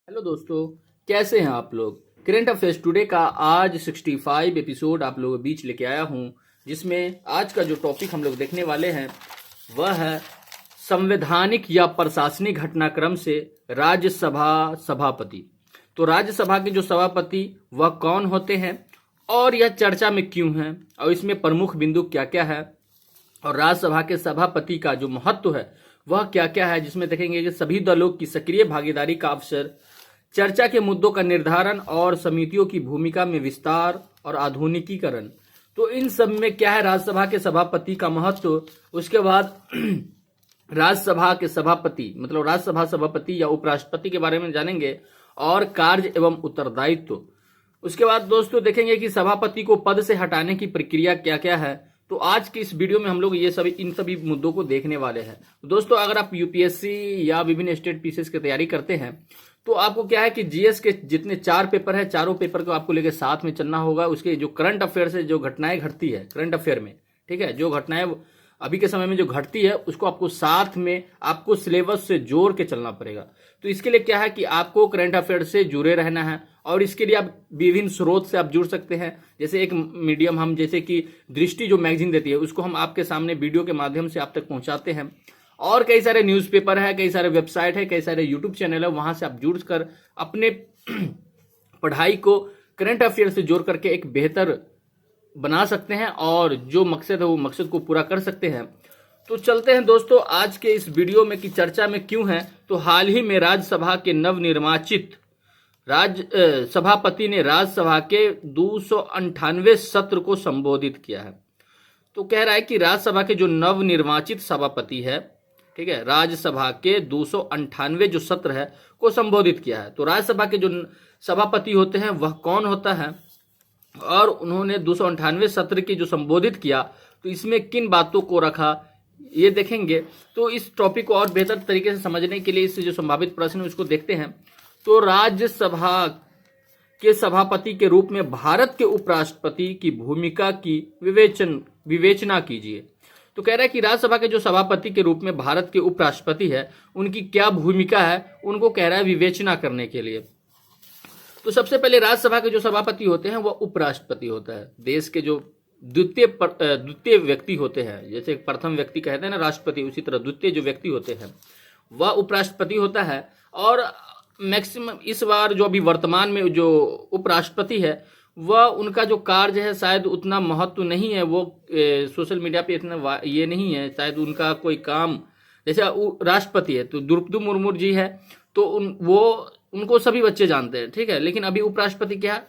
Hello दोस्तों, कैसे हैं आप लोग। करंट अफेयर्स टुडे का आज 65 एपिसोड आप लोगों के बीच लेके आया हूं, जिसमें आज का जो टॉपिक हम लोग देखने वाले हैं वह है संवैधानिक या प्रशासनिक घटनाक्रम से राज्यसभा सभापति। तो राज्यसभा के जो सभापति वह कौन होते हैं और यह चर्चा में क्यों है और इसमें प्रमुख बिंदु क्या क्या है और राज्यसभा के सभापति का जो महत्व है वह क्या क्या है, जिसमें देखेंगे कि सभी दलों की सक्रिय भागीदारी का अवसर, चर्चा के मुद्दों का निर्धारण और समितियों की भूमिका में विस्तार और आधुनिकीकरण। तो इन सब में क्या है राज्यसभा के सभापति का महत्व। उसके बाद राज्यसभा के सभापति मतलब राज्यसभा सभापति या उपराष्ट्रपति के बारे में जानेंगे और कार्य एवं उत्तरदायित्व। उसके बाद दोस्तों देखेंगे कि सभापति को पद से हटाने की प्रक्रिया क्या क्या है। तो आज की इस वीडियो में हम लोग ये सभी इन सभी मुद्दों को देखने वाले हैं। दोस्तों अगर आप यूपीएससी या विभिन्न स्टेट पीसीएस की तैयारी करते हैं तो आपको क्या है कि जीएस के जितने 4 पेपर है, चारों पेपर को आपको लेकर साथ में चलना होगा। उसके जो करंट अफेयर से जो घटनाएं घटती है करंट अफेयर में, ठीक है, जो घटनाएं अभी के समय में जो घटती है उसको आपको साथ में आपको सिलेबस से जोड़ के चलना पड़ेगा। तो इसके लिए क्या है कि आपको करंट अफेयर से जुड़े रहना है और इसके लिए आप विभिन्न स्रोत से आप जुड़ सकते हैं। जैसे एक मीडियम हम जैसे कि दृष्टि जो मैगजीन देती है उसको हम आपके सामने वीडियो के माध्यम से आप तक पहुंचाते हैं, और कई सारे न्यूज़पेपर है, कई सारे वेबसाइट है, कई सारे यूट्यूब चैनल है, वहां से आप जुड़कर अपने पढ़ाई को करंट अफेयर से जोड़ करके एक बेहतर बना सकते हैं और जो मकसद है वो मकसद को पूरा कर सकते हैं। तो चलते हैं दोस्तों आज के इस वीडियो में कि चर्चा में क्यों है। तो हाल ही में राज्यसभा के नवनिर्वाचित सभापति ने राज्यसभा के 298वें सत्र को संबोधित किया है। तो कह रहा है कि राज्यसभा के जो नवनिर्वाचित सभापति है, ठीक है, राज्यसभा के 298वें जो सत्र है को संबोधित किया है। तो राज्यसभा के जो सभापति होते हैं वह कौन होता है और उन्होंने 298वें सत्र की जो संबोधित किया तो इसमें किन बातों को रखा ये देखेंगे। तो इस टॉपिक को और बेहतर तरीके से समझने के लिए इससे जो संभावित प्रश्न है उसको देखते हैं। तो राज्यसभा के सभापति के रूप में भारत के उपराष्ट्रपति की भूमिका की विवेचना कीजिए। तो कह रहा है कि राज्यसभा के जो सभापति के रूप में भारत के उपराष्ट्रपति है उनकी क्या भूमिका है, उनको कह रहा है विवेचना करने के लिए। तो सबसे पहले राज्यसभा के जो सभापति होते हैं वह उपराष्ट्रपति होता है। देश के जो द्वितीय व्यक्ति होते हैं, जैसे प्रथम व्यक्ति कहते हैं ना राष्ट्रपति, उसी तरह द्वितीय जो व्यक्ति होते हैं वह उपराष्ट्रपति होता है। और मैक्सिमम इस बार जो अभी वर्तमान में जो उपराष्ट्रपति है वह उनका जो कार्य है शायद उतना महत्व नहीं है, वो सोशल मीडिया पे इतना ये नहीं है शायद उनका कोई काम। जैसे राष्ट्रपति है तो द्रौपदी मुर्मू जी है तो उनको सभी बच्चे जानते हैं, ठीक है, लेकिन अभी उपराष्ट्रपति क्या है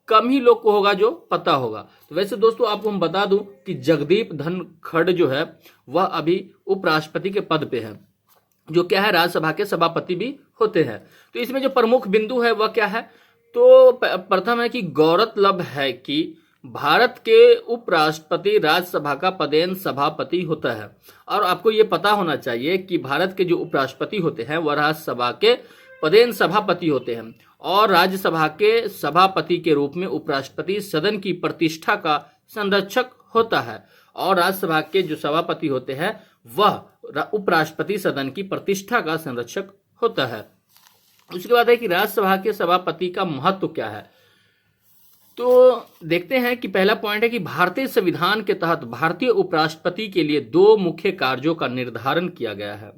कम ही लोग को होगा जो पता होगा। तो वैसे दोस्तों आपको हम बता दूं कि जगदीप धनखड़ जो है वह अभी उपराष्ट्रपति के पद पे है, जो क्या है राज्यसभा के सभापति भी होते हैं। तो इसमें जो प्रमुख बिंदु है वह क्या है, तो प्रथम है कि गौरतलब है कि भारत के उपराष्ट्रपति राज्यसभा का पदेन सभापति होता है। और आपको ये पता होना चाहिए कि भारत के जो उपराष्ट्रपति होते हैं वह राज्यसभा के पदेन सभापति होते हैं और राज्यसभा के सभापति के रूप में उपराष्ट्रपति सदन की प्रतिष्ठा का संरक्षक होता है और राज्यसभा के जो सभापति होते हैं वह उपराष्ट्रपति सदन की प्रतिष्ठा का संरक्षक होता है। उसके बाद है कि राज्यसभा के सभापति का महत्व क्या है। तो देखते हैं कि पहला पॉइंट है कि भारतीय संविधान के तहत भारतीय उपराष्ट्रपति के लिए 2 मुख्य कार्यों का निर्धारण किया गया है,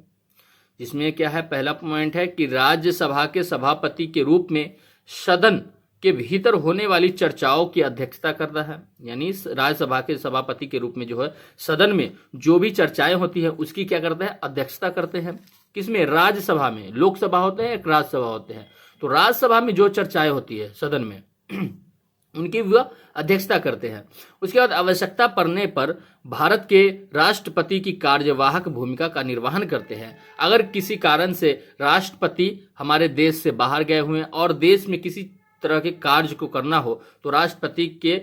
जिसमें क्या है पहला पॉइंट है कि राज्यसभा के सभापति के रूप में सदन के भीतर होने वाली चर्चाओं की अध्यक्षता करता है। यानी राज्यसभा के सभापति के रूप में जो है सदन में जो भी चर्चाएं होती है उसकी क्या करते हैं अध्यक्षता करते हैं। किसमें? राज्यसभा में। लोकसभा होते हैं एक राज्यसभा होते हैं। तो राज्यसभा में जो चर्चाएं होती है सदन में उनकी वह अध्यक्षता करते हैं। उसके बाद आवश्यकता पड़ने पर भारत के राष्ट्रपति की कार्यवाहक भूमिका का निर्वहन करते हैं। अगर किसी कारण से राष्ट्रपति हमारे देश से बाहर गए हुए हैं और देश में किसी तरह के कार्य को करना हो तो राष्ट्रपति के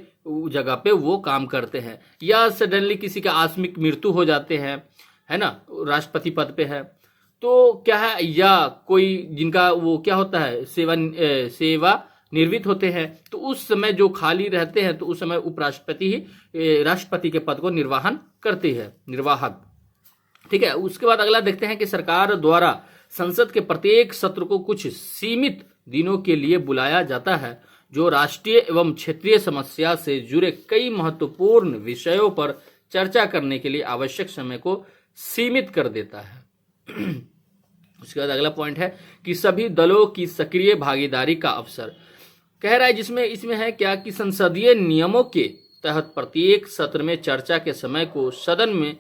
जगह पे वो काम करते हैं, या सडनली किसी का आकस्मिक मृत्यु हो जाते हैं, है ना, राष्ट्रपति पद पे है तो क्या है, या कोई जिनका वो क्या होता है सेवा निर्वित होते हैं तो उस समय जो खाली रहते हैं तो उस समय उपराष्ट्रपति ही राष्ट्रपति के पद को निर्वाहन करती है, निर्वाहक। ठीक है। उसके बाद अगला देखते हैं कि सरकार द्वारा संसद के प्रत्येक सत्र को कुछ सीमित दिनों के लिए बुलाया जाता है, जो राष्ट्रीय एवं क्षेत्रीय समस्या से जुड़े कई महत्वपूर्ण विषयों पर चर्चा करने के लिए आवश्यक समय को सीमित कर देता है। उसके बाद अगला पॉइंट है कि सभी दलों की सक्रिय भागीदारी का अवसर। कह रहा है जिसमें इसमें है क्या कि संसदीय नियमों के तहत प्रत्येक सत्र में चर्चा के समय को सदन में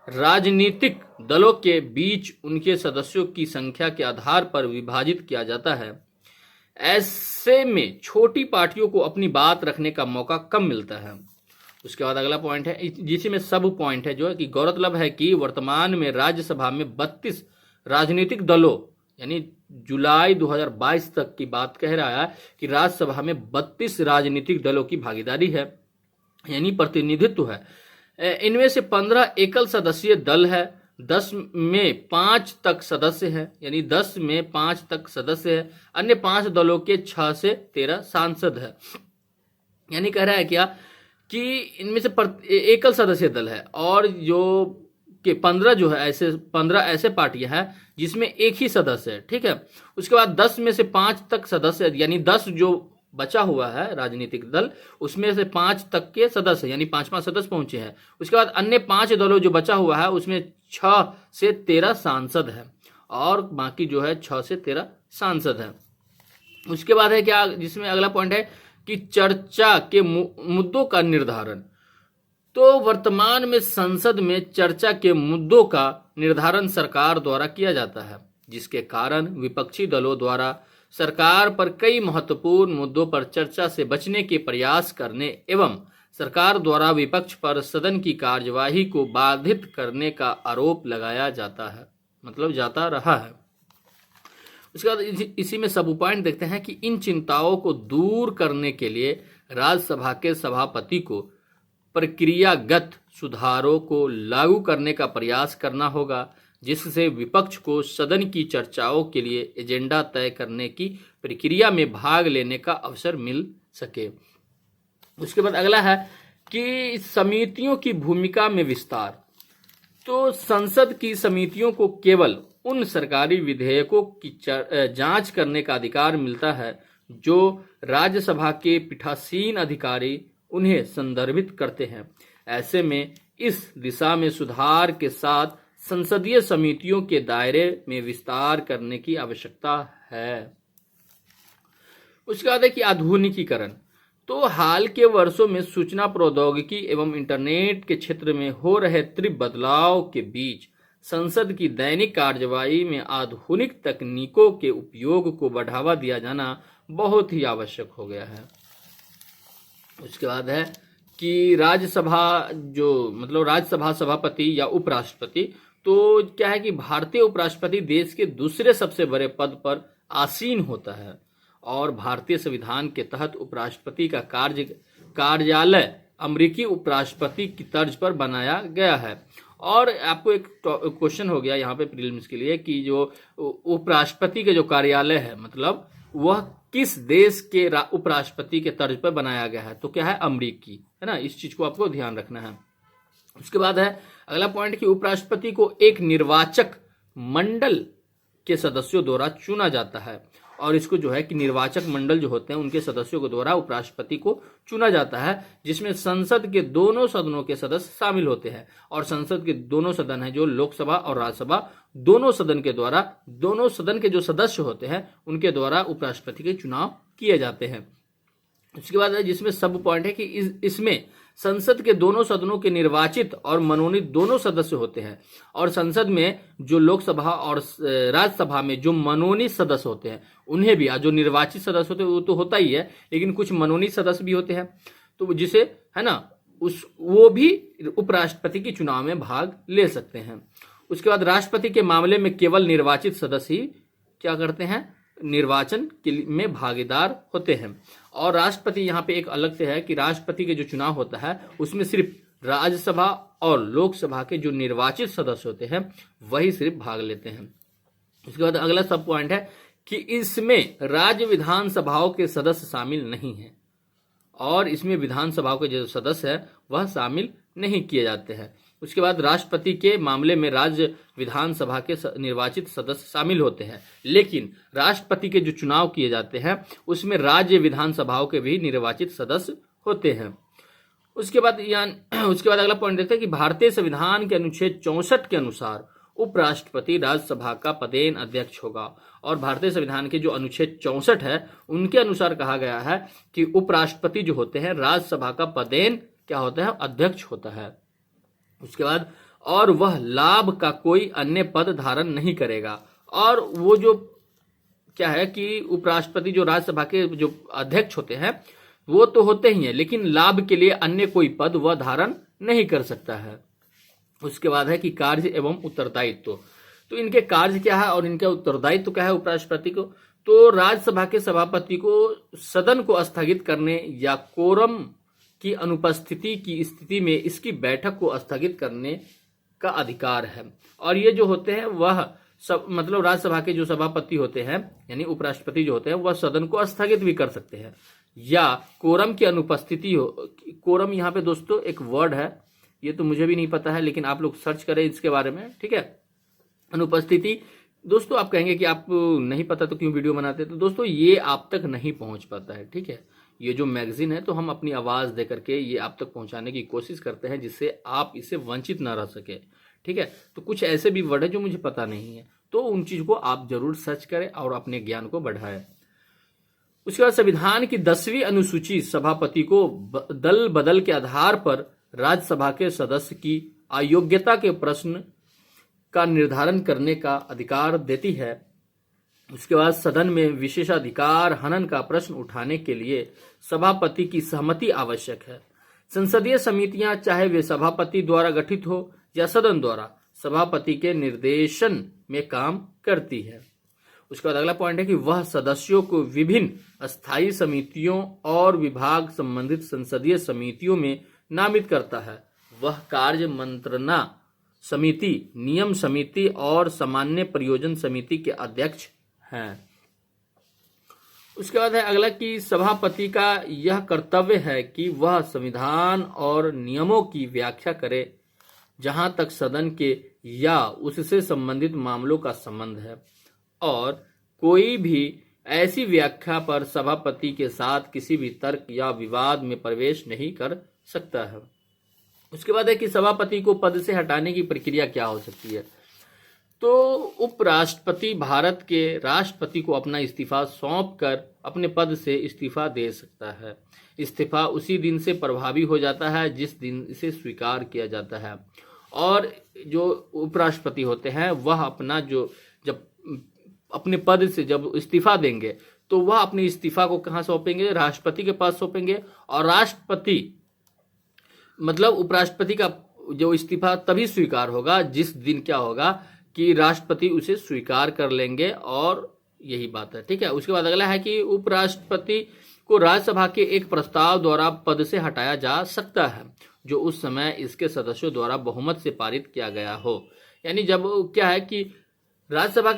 राजनीतिक दलों के बीच उनके सदस्यों की संख्या के आधार पर विभाजित किया जाता है। ऐसे में छोटी पार्टियों को अपनी बात रखने का मौका कम मिलता है। उसके बाद अगला पॉइंट है जिसमें सब पॉइंट है जो है कि गौरतलब है कि वर्तमान में राज्यसभा में 32 राजनीतिक दलों, यानी जुलाई 2022 तक की बात कह रहा है कि राज्यसभा में 32 राजनीतिक दलों की भागीदारी है, यानी प्रतिनिधित्व है। इनमें से 15 एकल सदस्यीय दल है, 10 में 5 तक सदस्य है, यानी 10 में 5 तक सदस्य है। अन्य 5 दलों के 6 से 13 सांसद है। यानी कह रहा है क्या कि इनमें से एकल सदस्य दल है और जो कि 15 जो है ऐसे 15 ऐसे पार्टियां हैं जिसमें एक ही सदस्य है, ठीक है। उसके बाद 10 में से 5 तक सदस्य, यानी 10 जो बचा हुआ है राजनीतिक दल, उसमें से 5 तक के सदस्य, यानी 5 सदस्य पहुंचे हैं। उसके बाद अन्य 5 दलों जो बचा हुआ है उसमें 6 से 13 सांसद है और बाकी जो है 6 से 13 सांसद है। उसके बाद है क्या जिसमें अगला पॉइंट है कि चर्चा के मुद्दों का निर्धारण। तो वर्तमान में संसद में चर्चा के मुद्दों का निर्धारण सरकार द्वारा किया जाता है, जिसके कारण विपक्षी दलों द्वारा सरकार पर कई महत्वपूर्ण मुद्दों पर चर्चा से बचने के प्रयास करने एवं सरकार द्वारा विपक्ष पर सदन की कार्यवाही को बाधित करने का आरोप लगाया जाता है, मतलब जाता रहा है। उसके बाद इसी में सब पॉइंट देखते हैं कि इन चिंताओं को दूर करने के लिए राज्यसभा के सभापति को प्रक्रियागत सुधारों को लागू करने का प्रयास करना होगा, जिससे विपक्ष को सदन की चर्चाओं के लिए एजेंडा तय करने की प्रक्रिया में भाग लेने का अवसर मिल सके। उसके बाद अगला है कि समितियों की भूमिका में विस्तार। तो संसद की समितियों को केवल उन सरकारी विधेयकों की जांच करने का अधिकार मिलता है जो राज्यसभा के पीठासीन अधिकारी उन्हें संदर्भित करते हैं। ऐसे में इस दिशा में सुधार के साथ संसदीय समितियों के दायरे में विस्तार करने की आवश्यकता है। उसके बाद है कि आधुनिकीकरण। तो हाल के वर्षों में सूचना प्रौद्योगिकी एवं इंटरनेट के क्षेत्र में हो रहे तीव्र बदलाव के बीच संसद की दैनिक कार्यवाही में आधुनिक तकनीकों के उपयोग को बढ़ावा दिया जाना बहुत ही आवश्यक हो गया है। उसके बाद है कि राज्यसभा जो मतलब राज्यसभा सभापति या उपराष्ट्रपति, तो क्या है कि भारतीय उपराष्ट्रपति देश के दूसरे सबसे बड़े पद पर आसीन होता है और भारतीय संविधान के तहत उपराष्ट्रपति का कार्यालय अमेरिकी उपराष्ट्रपति की तर्ज पर बनाया गया है। और आपको एक क्वेश्चन हो गया यहाँ पे प्रीलिम्स के लिए कि जो उपराष्ट्रपति के जो कार्यालय है मतलब वह किस देश के उपराष्ट्रपति के तर्ज पर बनाया गया है, तो क्या है अमेरिकी, है ना। इस चीज को आपको ध्यान रखना है। उसके बाद है अगला पॉइंट कि उपराष्ट्रपति को एक निर्वाचक मंडल के सदस्यों द्वारा चुना जाता है और इसको जो है कि निर्वाचक मंडल जो होते हैं उनके सदस्यों के द्वारा उपराष्ट्रपति को चुना जाता है, जिसमें संसद के दोनों सदनों के सदस्य शामिल होते हैं। और संसद के दोनों सदन है जो लोकसभा और राज्यसभा, दोनों सदन के द्वारा दोनों सदन के जो सदस्य होते हैं उनके द्वारा उपराष्ट्रपति के चुनाव किए जाते हैं। उसके बाद जिसमें सब पॉइंट है कि इसमें संसद के दोनों सदनों के निर्वाचित और मनोनीत दोनों सदस्य होते हैं और संसद में जो लोकसभा और राज्यसभा में जो मनोनीत सदस्य होते हैं उन्हें भी, जो निर्वाचित सदस्य होते हैं वो तो होता ही है, लेकिन कुछ मनोनीत सदस्य भी होते हैं, तो जिसे है ना वो भी उपराष्ट्रपति के चुनाव में भाग ले सकते हैं। उसके बाद राष्ट्रपति के मामले में केवल निर्वाचित सदस्य ही क्या करते हैं, निर्वाचन में भागीदार होते हैं। और राष्ट्रपति यहाँ पे एक अलग से है कि राष्ट्रपति के जो चुनाव होता है उसमें सिर्फ राज्यसभा और लोकसभा के जो निर्वाचित सदस्य होते हैं वही सिर्फ भाग लेते हैं। उसके बाद अगला सब पॉइंट है कि इसमें राज्य विधानसभाओं के सदस्य शामिल नहीं हैं और इसमें विधानसभाओं के जो सदस्य है वह शामिल नहीं किए जाते हैं। उसके बाद राष्ट्रपति के मामले में राज्य विधानसभा के निर्वाचित सदस्य शामिल होते हैं, लेकिन राष्ट्रपति के जो चुनाव किए जाते हैं उसमें राज्य विधानसभाओं के भी निर्वाचित सदस्य होते हैं। उसके बाद अगला पॉइंट देखते हैं कि भारतीय संविधान के अनुच्छेद 64 के अनुसार उपराष्ट्रपति राज्यसभा का पदेन अध्यक्ष होगा। और भारतीय संविधान के जो अनुच्छेद 64 है उनके अनुसार कहा गया है कि उपराष्ट्रपति जो होते हैं राज्यसभा का पदेन क्या होता है, अध्यक्ष होता है। उसके बाद और वह लाभ का कोई अन्य पद धारण नहीं करेगा। और वो जो क्या है कि उपराष्ट्रपति जो राज्यसभा के जो अध्यक्ष होते हैं वो तो होते ही हैं, लेकिन लाभ के लिए अन्य कोई पद वह धारण नहीं कर सकता है। उसके बाद है कि कार्य एवं उत्तरदायित्व। तो इनके कार्य क्या है और इनका उत्तरदायित्व क्या है उपराष्ट्रपति को। तो राज्यसभा के सभापति को सदन को स्थगित करने या कोरम की अनुपस्थिति की स्थिति में इसकी बैठक को स्थगित करने का अधिकार है। और ये जो होते हैं वह सब मतलब राज्यसभा के जो सभापति होते हैं यानी उपराष्ट्रपति जो होते हैं वह सदन को स्थगित भी कर सकते हैं या कोरम की अनुपस्थिति हो। कोरम यहाँ पे दोस्तों एक वर्ड है, ये तो मुझे भी नहीं पता है, लेकिन आप लोग सर्च करें इसके बारे में, ठीक है। अनुपस्थिति दोस्तों आप कहेंगे कि आप नहीं पता तो क्यों वीडियो बनाते, तो दोस्तों ये आप तक नहीं पहुंच पाता है, ठीक है। ये जो मैगजीन है तो हम अपनी आवाज दे करके ये आप तक पहुंचाने की कोशिश करते हैं जिससे आप इससे वंचित ना रह सके, ठीक है। तो कुछ ऐसे भी वर्ड है जो मुझे पता नहीं है, तो उन चीज को आप जरूर सर्च करें और अपने ज्ञान को बढ़ाएं। उसके बाद संविधान की 10वीं अनुसूची सभापति को दल बदल के आधार पर राज्यसभा के सदस्य की अयोग्यता के प्रश्न का निर्धारण करने का अधिकार देती है। उसके बाद सदन में विशेषाधिकार हनन का प्रश्न उठाने के लिए सभापति की सहमति आवश्यक है। संसदीय समितियां चाहे वे सभापति द्वारा गठित हो या सदन द्वारा सभापति के निर्देशन में काम करती है। उसके बाद अगला पॉइंट है कि वह सदस्यों को विभिन्न स्थायी समितियों और विभाग संबंधित संसदीय समितियों में नामित करता है। वह कार्य मंत्रणा समिति, नियम समिति और सामान्य प्रयोजन समिति के अध्यक्ष हैं। उसके बाद है अगला कि सभापति का यह कर्तव्य है कि वह संविधान और नियमों की व्याख्या करे जहां तक सदन के या उससे संबंधित मामलों का संबंध है, और कोई भी ऐसी व्याख्या पर सभापति के साथ किसी भी तर्क या विवाद में प्रवेश नहीं कर सकता है। उसके बाद है कि सभापति को पद से हटाने की प्रक्रिया क्या हो सकती है। तो उपराष्ट्रपति भारत के राष्ट्रपति को अपना इस्तीफा सौंपकर अपने पद से इस्तीफा दे सकता है। इस्तीफा उसी दिन से प्रभावी हो जाता है जिस दिन इसे स्वीकार किया जाता है। और जो उपराष्ट्रपति होते हैं वह अपना जो जब अपने पद से जब इस्तीफा देंगे तो वह अपने इस्तीफा को कहाँ सौंपेंगे, राष्ट्रपति के पास सौंपेंगे। और राष्ट्रपति मतलब उपराष्ट्रपति का जो इस्तीफा तभी स्वीकार होगा जिस दिन क्या होगा कि राष्ट्रपति उसे स्वीकार कर लेंगे, और यही बात है, ठीक है। उसके बाद अगला है कि उपराष्ट्रपति को राज्यसभा के एक प्रस्ताव द्वारा पद से हटाया जा सकता है जो उस समय इसके सदस्यों द्वारा बहुमत से पारित किया गया हो। यानी जब क्या है कि राज्यसभा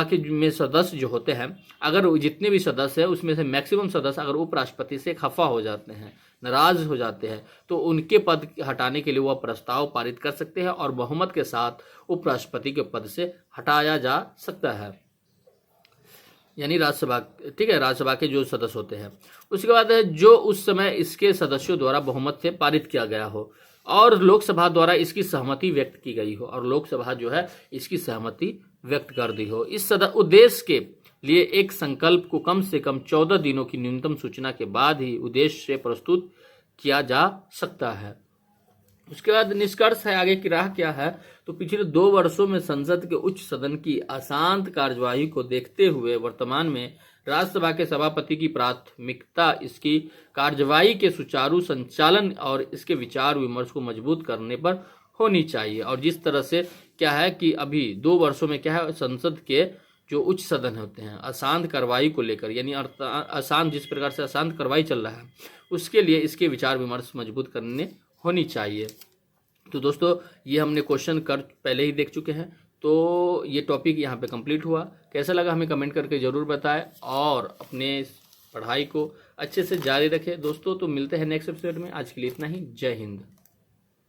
के में सदस्य जो होते हैं, अगर जितने भी सदस्य हैं उसमें से मैक्सिमम सदस्य अगर उपराष्ट्रपति से खफा हो जाते हैं, नाराज हो जाते हैं, तो उनके पद हटाने के लिए वह प्रस्ताव पारित कर सकते हैं और बहुमत के साथ उपराष्ट्रपति के पद से हटाया जा सकता है, यानी राज्यसभा, ठीक है, राज्यसभा के जो सदस्य होते हैं। उसके बाद है जो उस समय इसके सदस्यों द्वारा बहुमत से पारित किया गया हो और लोकसभा द्वारा इसकी सहमति व्यक्त की गई हो, और लोकसभा जो है इसकी सहमति व्यक्त कर दी हो। इस उद्देश्य के लिए एक संकल्प को कम से कम 14 दिनों की न्यूनतम सूचना के बाद ही उद्देश्य से प्रस्तुत किया जा सकता है। उसके बाद निष्कर्ष है, आगे की राह क्या है। तो पिछले 2 वर्षों में संसद के उच्च सदन की अशांत कार्यवाही को देखते हुए वर्तमान में राज्यसभा के सभापति की प्राथमिकता इसकी कार्यवाही के सुचारू संचालन और इसके विचार विमर्श को मजबूत करने पर होनी चाहिए। और जिस तरह से क्या है कि अभी 2 वर्षों में क्या है, संसद के जो उच्च सदन होते हैं अशांत कार्रवाई को लेकर, यानी अशांत जिस प्रकार से अशांत कार्रवाई चल रहा है उसके लिए इसके विचार विमर्श मजबूत करने होनी चाहिए। तो दोस्तों ये हमने क्वेश्चन कर पहले ही देख चुके हैं, तो ये टॉपिक यहाँ पे कंप्लीट हुआ। कैसा लगा हमें कमेंट करके ज़रूर बताएं और अपने पढ़ाई को अच्छे से जारी रखें दोस्तों। तो मिलते हैं नेक्स्ट एपिसोड में, आज के लिए इतना ही। जय हिंद।